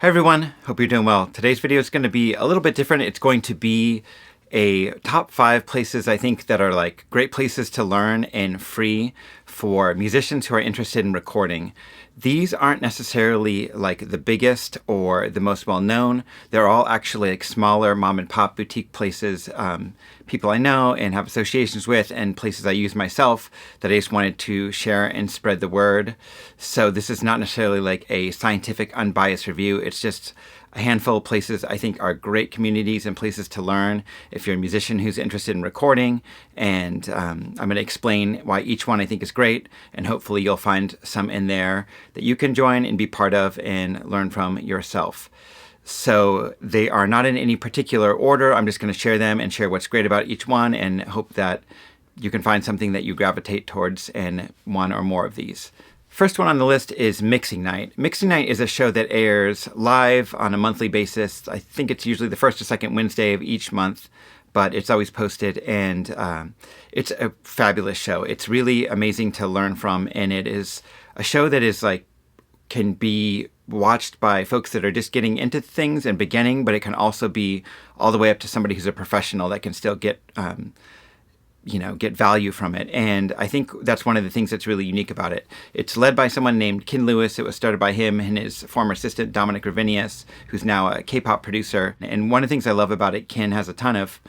Hey everyone, hope you're doing well. Today's video is going to be a little bit different. It's going to be a top 5 places I think that are like great places to learn and free for musicians who are interested in recording. These aren't necessarily like the biggest or the most well-known. They're all actually like smaller mom and pop boutique places, people I know and have associations with, and places I use myself that I just wanted to share and spread the word. So this is not necessarily like a scientific, unbiased review. It's just a handful of places I think are great communities and places to learn if you're a musician who's interested in recording. And I'm going to explain why each one I think is great, and hopefully you'll find some in there that you can join and be part of and learn from yourself. So they are not in any particular order. I'm just going to share them and share what's great about each one, and hope that you can find something that you gravitate towards in one or more of these. First one on the list is Mixing Night. Mixing Night is a show that airs live on a monthly basis. I think it's usually the first or second Wednesday of each month, but it's always posted, and it's a fabulous show. It's really amazing to learn from, and it is a show that is like can be watched by folks that are just getting into things and beginning, but it can also be all the way up to somebody who's a professional that can still get get value from it. And I think that's one of the things that's really unique about it. It's led by someone named Ken Lewis. It was started by him and his former assistant, Dominic Ravinius, who's now a K-pop producer. And one of the things I love about it, Ken has a ton of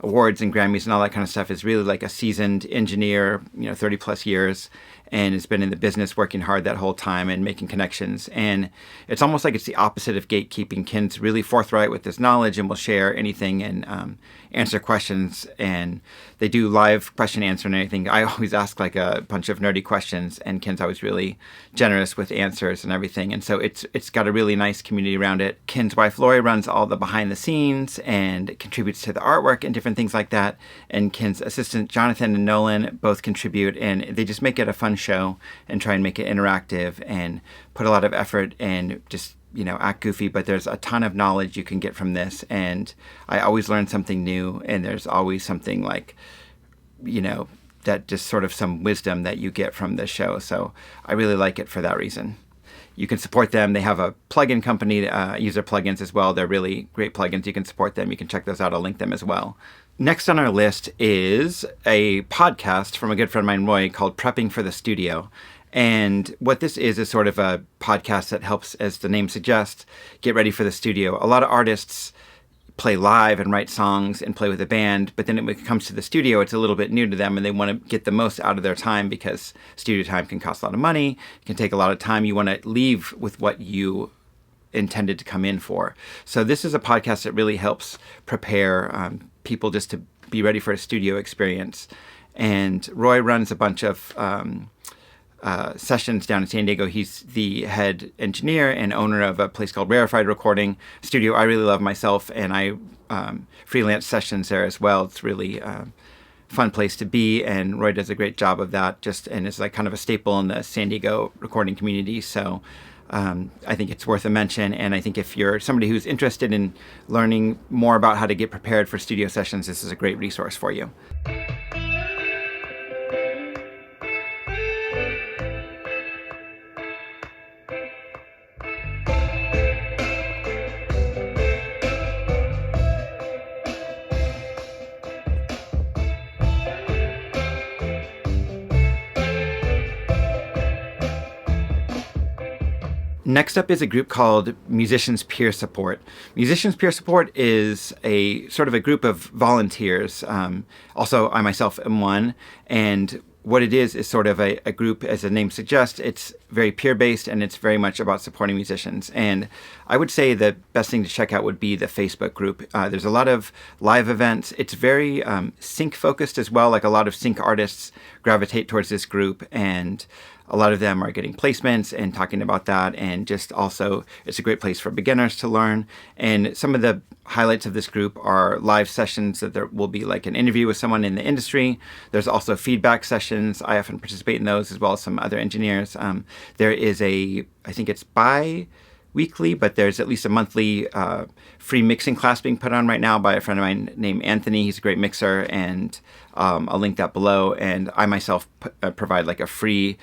awards and Grammys and all that kind of stuff, is really like a seasoned engineer, 30 plus years, and has been in the business working hard that whole time and making connections. And it's almost like it's the opposite of gatekeeping. Ken's really forthright with his knowledge and will share anything and answer questions. And they do live question answer and everything. I always ask like a bunch of nerdy questions, and Ken's always really generous with answers and everything. And so it's got a really nice community around it. Ken's wife Lori runs all the behind the scenes and contributes to the artwork and different things like that. And Ken's assistant Jonathan and Nolan both contribute, and they just make it a fun show and try and make it interactive and put a lot of effort and just act goofy, but there's a ton of knowledge you can get from this, and I always learn something new, and there's always something like that, just sort of some wisdom that you get from this show. So I really like it for that reason. You can support them. They have a plugin company, use their plugins as well. They're really great plugins. You can support them. You can check those out. I'll link them as well. Next on our list is a podcast from a good friend of mine, Roy, called Prepping for the Studio. And what this is sort of a podcast that helps, as the name suggests, get ready for the studio. A lot of artists play live and write songs and play with a band, but then when it comes to the studio, it's a little bit new to them, and they want to get the most out of their time because studio time can cost a lot of money. It can take a lot of time. You want to leave with what you intended to come in for. So this is a podcast that really helps prepare people just to be ready for a studio experience. And Roy runs a bunch of sessions down in San Diego. He's the head engineer and owner of a place called Rarefied Recording studio I really love myself, and I freelance sessions there as well. It's really fun place to be, and Roy does a great job of that, and is like kind of a staple in the San Diego recording community. So I think it's worth a mention, and I think if you're somebody who's interested in learning more about how to get prepared for studio sessions, this is a great resource for you. Next up is a group called Musicians Peer Support. Musicians Peer Support is a sort of a group of volunteers. Also, I myself am one. And what it is sort of a group, as the name suggests. It's very peer-based, and it's very much about supporting musicians. And I would say the best thing to check out would be the Facebook group. There's a lot of live events. It's very sync-focused as well. Like a lot of sync artists gravitate towards this group, and a lot of them are getting placements and talking about that, and just also it's a great place for beginners to learn. And some of the highlights of this group are live sessions that there will be like an interview with someone in the industry. There's also feedback sessions. I often participate in those, as well as some other engineers. There is I think it's bi-weekly, but there's at least a monthly free mixing class being put on right now by a friend of mine named Anthony. He's a great mixer, and I'll link that below. And I myself provide like a free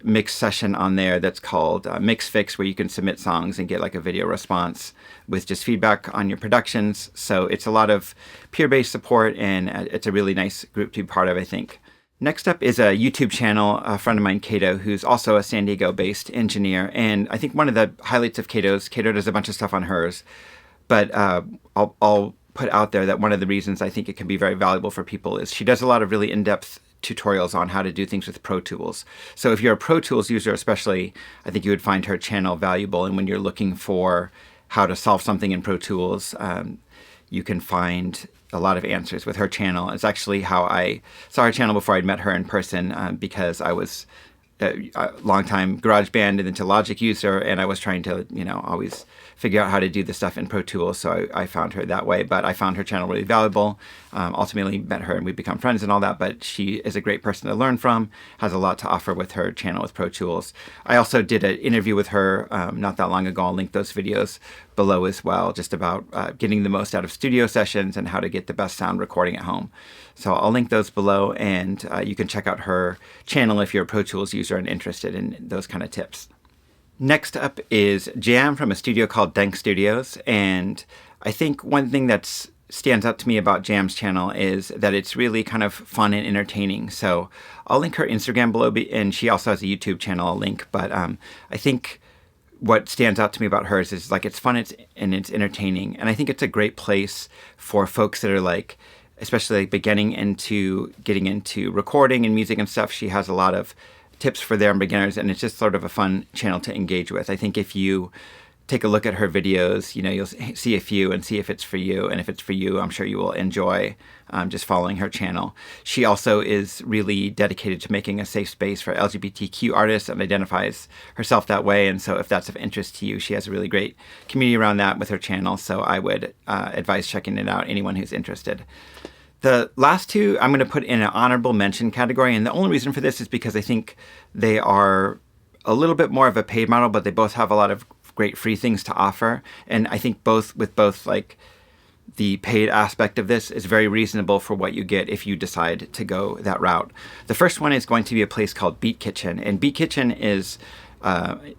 mix session on there that's called Mix Fix, where you can submit songs and get like a video response with just feedback on your productions. So it's a lot of peer-based support, and it's a really nice group to be part of, I think. Next up is a YouTube channel, a friend of mine, Cato, who's also a San Diego-based engineer. And I think one of the highlights of Cato's, Cato does a bunch of stuff on hers, but I'll put out there that one of the reasons I think it can be very valuable for people is she does a lot of really in-depth tutorials on how to do things with Pro Tools. So if you're a Pro Tools user especially, I think you would find her channel valuable. And when you're looking for how to solve something in Pro Tools, you can find a lot of answers with her channel. It's actually how I saw her channel before I'd met her in person, because I was a long-time GarageBand and into Logic user, and I was trying to, always figure out how to do the stuff in Pro Tools. So I found her that way, but I found her channel really valuable. Ultimately met her and we've become friends and all that, but she is a great person to learn from, has a lot to offer with her channel with Pro Tools. I also did an interview with her not that long ago. I'll link those videos below as well, just about getting the most out of studio sessions and how to get the best sound recording at home. So I'll link those below, and you can check out her channel if you're a Pro Tools user and interested in those kind of tips. Next up is Jam from a studio called Denk Studios, and I think one thing that stands out to me about Jam's channel is that it's really kind of fun and entertaining. So I'll link her Instagram below, and she also has a YouTube channel I'll link, but I think what stands out to me about hers is like it's fun and it's entertaining, and I think it's a great place for folks that are like, especially like getting into recording and music and stuff. She has a lot of tips for their beginners, and it's just sort of a fun channel to engage with. I think if you take a look at her videos, you'll see a few and see if it's for you. And if it's for you, I'm sure you will enjoy just following her channel. She also is really dedicated to making a safe space for LGBTQ artists and identifies herself that way. And so if that's of interest to you, she has a really great community around that with her channel. So I would advise checking it out, anyone who's interested. The last two I'm going to put in an honorable mention category, and the only reason for this is because I think they are a little bit more of a paid model, but they both have a lot of great free things to offer. And I think both like the paid aspect of this is very reasonable for what you get if you decide to go that route. The first one is going to be a place called Beat Kitchen, and Beat Kitchen is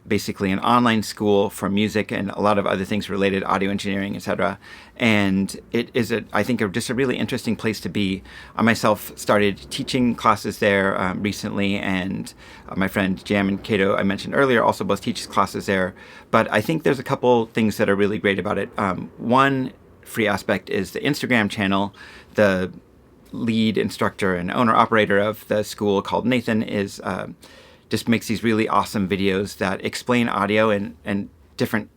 basically an online school for music and a lot of other things related, audio engineering, etc. And it is, I think, just a really interesting place to be. I myself started teaching classes there recently, and my friend Jam and Cato, I mentioned earlier, also both teach classes there. But I think there's a couple things that are really great about it. One free aspect is the Instagram channel. The lead instructor and owner-operator of the school, called Nathan, is just makes these really awesome videos that explain audio in different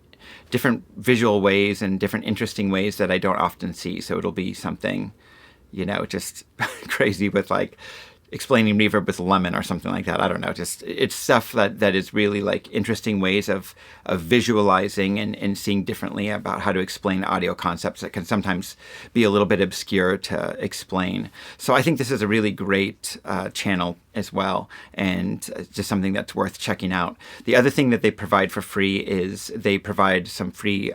visual ways and different interesting ways that I don't often see. So it'll be something, just crazy with like explaining reverb with lemon or something like that. I don't know. Just it's stuff that is really like interesting ways of visualizing and seeing differently about how to explain audio concepts that can sometimes be a little bit obscure to explain. So I think this is a really great channel as well, and just something that's worth checking out. The other thing that they provide for free is they provide some free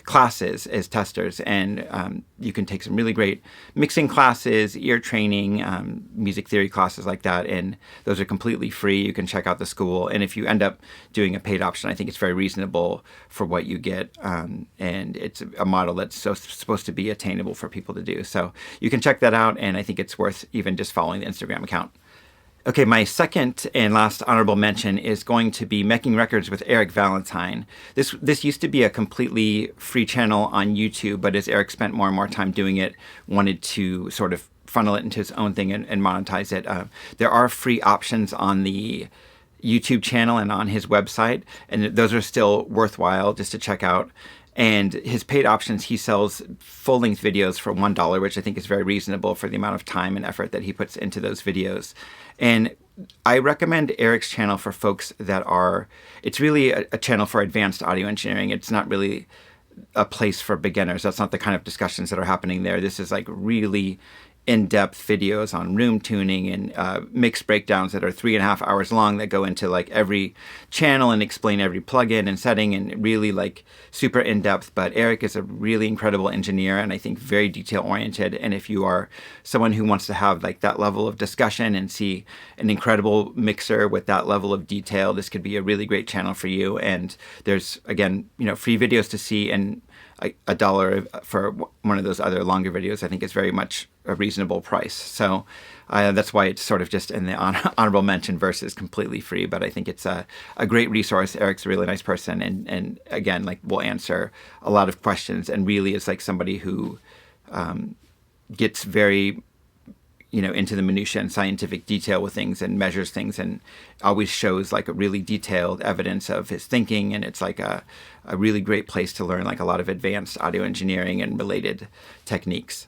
classes as testers, and you can take some really great mixing classes, ear training, music theory classes like that, and those are completely free. You can check out the school, and if you end up doing a paid option, I think it's very reasonable for what you get, and it's a model that's supposed to be attainable for people to do. So you can check that out, and I think it's worth even just following the Instagram account. Okay, my second and last honorable mention is going to be Making Records with Eric Valentine. This used to be a completely free channel on YouTube, but as Eric spent more and more time doing it, wanted to sort of funnel it into his own thing and monetize it. There are free options on the YouTube channel and on his website, and those are still worthwhile just to check out. And his paid options, he sells full-length videos for $1, which I think is very reasonable for the amount of time and effort that he puts into those videos. And I recommend Eric's channel for folks that are, it's really a channel for advanced audio engineering. It's not really a place for beginners. That's not the kind of discussions that are happening there. This is like really in-depth videos on room tuning and mix breakdowns that are 3.5 hours long that go into like every channel and explain every plugin and setting, and really like super in-depth. But Eric is a really incredible engineer, and I think very detail-oriented. And if you are someone who wants to have like that level of discussion and see an incredible mixer with that level of detail, this could be a really great channel for you. And there's, again, free videos to see, and $1 for one of those other longer videos I think is very much a reasonable price. So that's why it's sort of just in the honorable mention versus completely free. But I think it's a great resource. Eric's a really nice person, and again, like, will answer a lot of questions, and really is like somebody who gets very into the minutiae and scientific detail with things, and measures things, and always shows like a really detailed evidence of his thinking. And it's like a really great place to learn like a lot of advanced audio engineering and related techniques.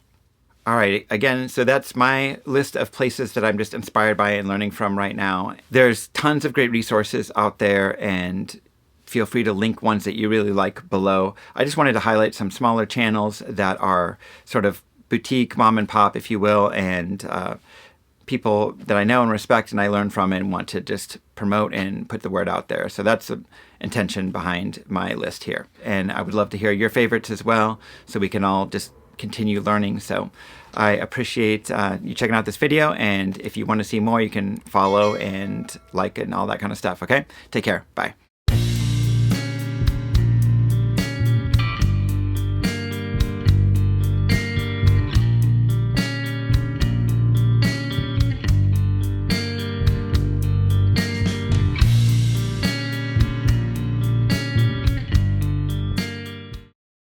All right, again, so that's my list of places that I'm just inspired by and learning from right now. There's tons of great resources out there, and feel free to link ones that you really like below. I just wanted to highlight some smaller channels that are sort of boutique, mom and pop, if you will, and people that I know and respect and I learn from and want to just promote and put the word out there. So that's the intention behind my list here. And I would love to hear your favorites as well, so we can all just continue learning. So I appreciate you checking out this video, and if you want to see more, you can follow and like and all that kind of stuff. Okay? Take care. Bye.